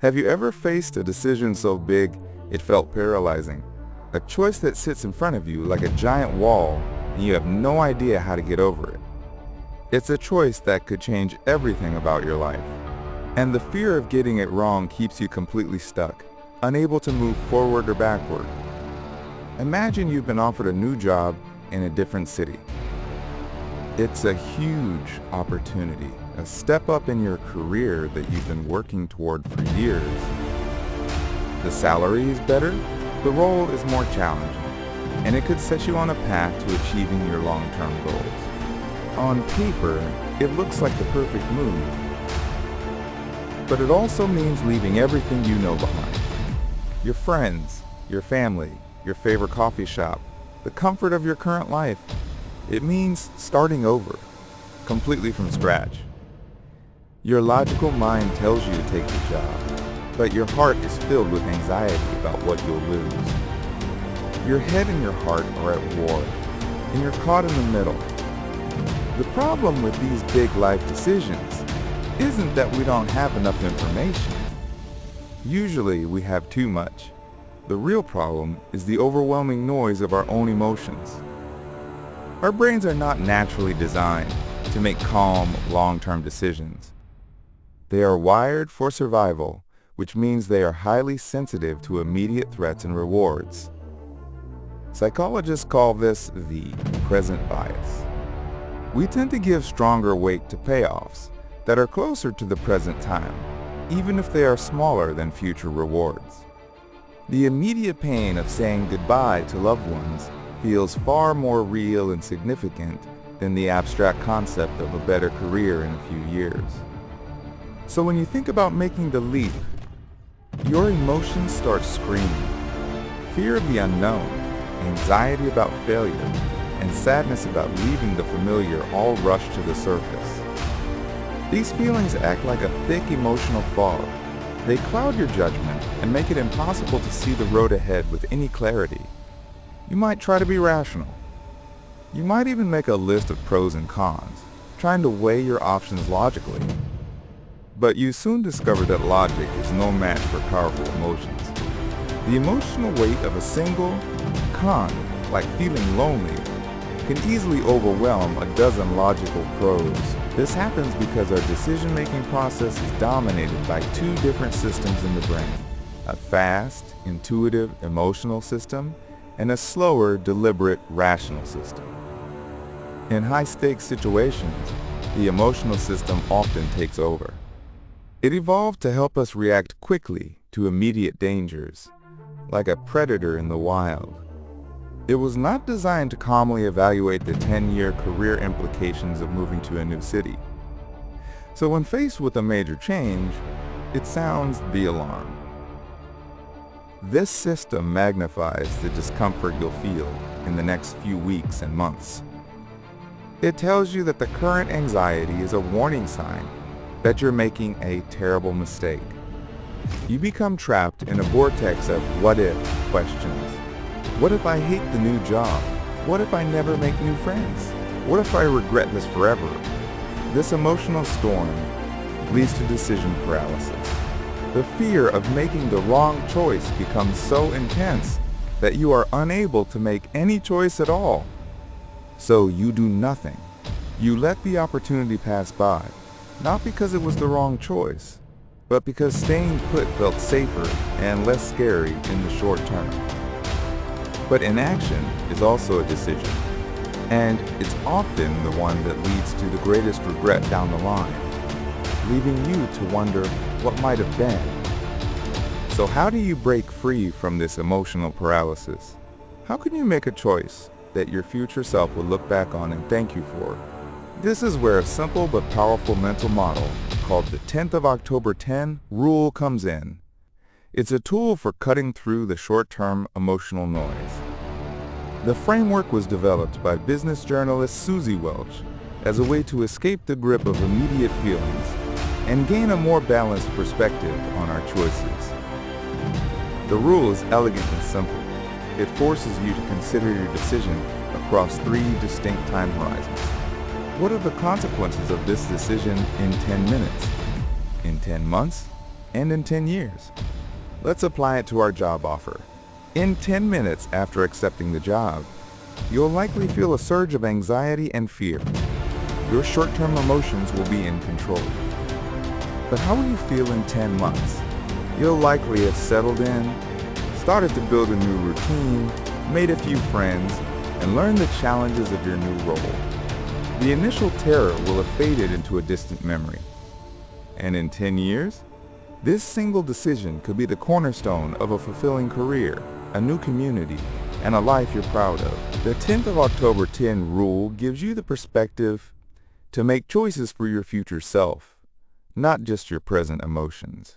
Have you ever faced a decision so big it felt paralyzing? A choice that sits in front of you like a giant wall and you have no idea how to get over it. It's a choice that could change everything about your life. And the fear of getting it wrong keeps you completely stuck, unable to move forward or backward. Imagine you've been offered a new job in a different city. It's a huge opportunity, a step up in your career that you've been working toward for years. The salary is better, the role is more challenging, and it could set you on a path to achieving your long-term goals. On paper, it looks like the perfect move, but it also means leaving everything you know behind. Your friends, your family, your favorite coffee shop, the comfort of your current life. It means starting over, completely from scratch. Your logical mind tells you to take the job, but your heart is filled with anxiety about what you'll lose. Your head and your heart are at war, and you're caught in the middle. The problem with these big life decisions isn't that we don't have enough information. Usually we have too much. The real problem is the overwhelming noise of our own emotions. Our brains are not naturally designed to make calm, long-term decisions. They are wired for survival, which means they are highly sensitive to immediate threats and rewards. Psychologists call this the present bias. We tend to give stronger weight to payoffs that are closer to the present time, even if they are smaller than future rewards. The immediate pain of saying goodbye to loved ones feels far more real and significant than the abstract concept of a better career in a few years. So when you think about making the leap, your emotions start screaming. Fear of the unknown, anxiety about failure, and sadness about leaving the familiar all rush to the surface. These feelings act like a thick emotional fog. They cloud your judgment and make it impossible to see the road ahead with any clarity. You might try to be rational. You might even make a list of pros and cons, trying to weigh your options logically. But you soon discover that logic is no match for powerful emotions. The emotional weight of a single con, like feeling lonely, can easily overwhelm a dozen logical pros. This happens because our decision-making process is dominated by two different systems in the brain: a fast, intuitive, emotional system, and a slower, deliberate, rational system. In high-stakes situations, the emotional system often takes over. It evolved to help us react quickly to immediate dangers, like a predator in the wild. It was not designed to calmly evaluate the 10-year career implications of moving to a new city. So when faced with a major change, it sounds the alarm. This system magnifies the discomfort you'll feel in the next few weeks and months. It tells you that the current anxiety is a warning sign that you're making a terrible mistake. You become trapped in a vortex of what-if questions. What if I hate the new job? What if I never make new friends? What if I regret this forever? This emotional storm leads to decision paralysis. The fear of making the wrong choice becomes so intense that you are unable to make any choice at all. So you do nothing. You let the opportunity pass by, not because it was the wrong choice, but because staying put felt safer and less scary in the short term. But inaction is also a decision, and it's often the one that leads to the greatest regret down the line, leaving you to wonder what might have been. So how do you break free from this emotional paralysis? How can you make a choice that your future self will look back on and thank you for? This is where a simple but powerful mental model called the 10th of October 10 rule comes in. It's a tool for cutting through the short-term emotional noise. The framework was developed by business journalist Susie Welch as a way to escape the grip of immediate feelings and gain a more balanced perspective on our choices. The rule is elegant and simple. It forces you to consider your decision across 3 distinct time horizons. What are the consequences of this decision in 10 minutes, in 10 months, and in 10 years. Let's apply it to our job offer. In 10 minutes after accepting the job, you'll likely feel a surge of anxiety and fear. Your short-term emotions will be in control. But how will you feel in 10 months? You'll likely have settled in, started to build a new routine, made a few friends, and learned the challenges of your new role. The initial terror will have faded into a distant memory. And in 10 years, this single decision could be the cornerstone of a fulfilling career, a new community, and a life you're proud of. The 10th of October 10 rule gives you the perspective to make choices for your future self, not just your present emotions.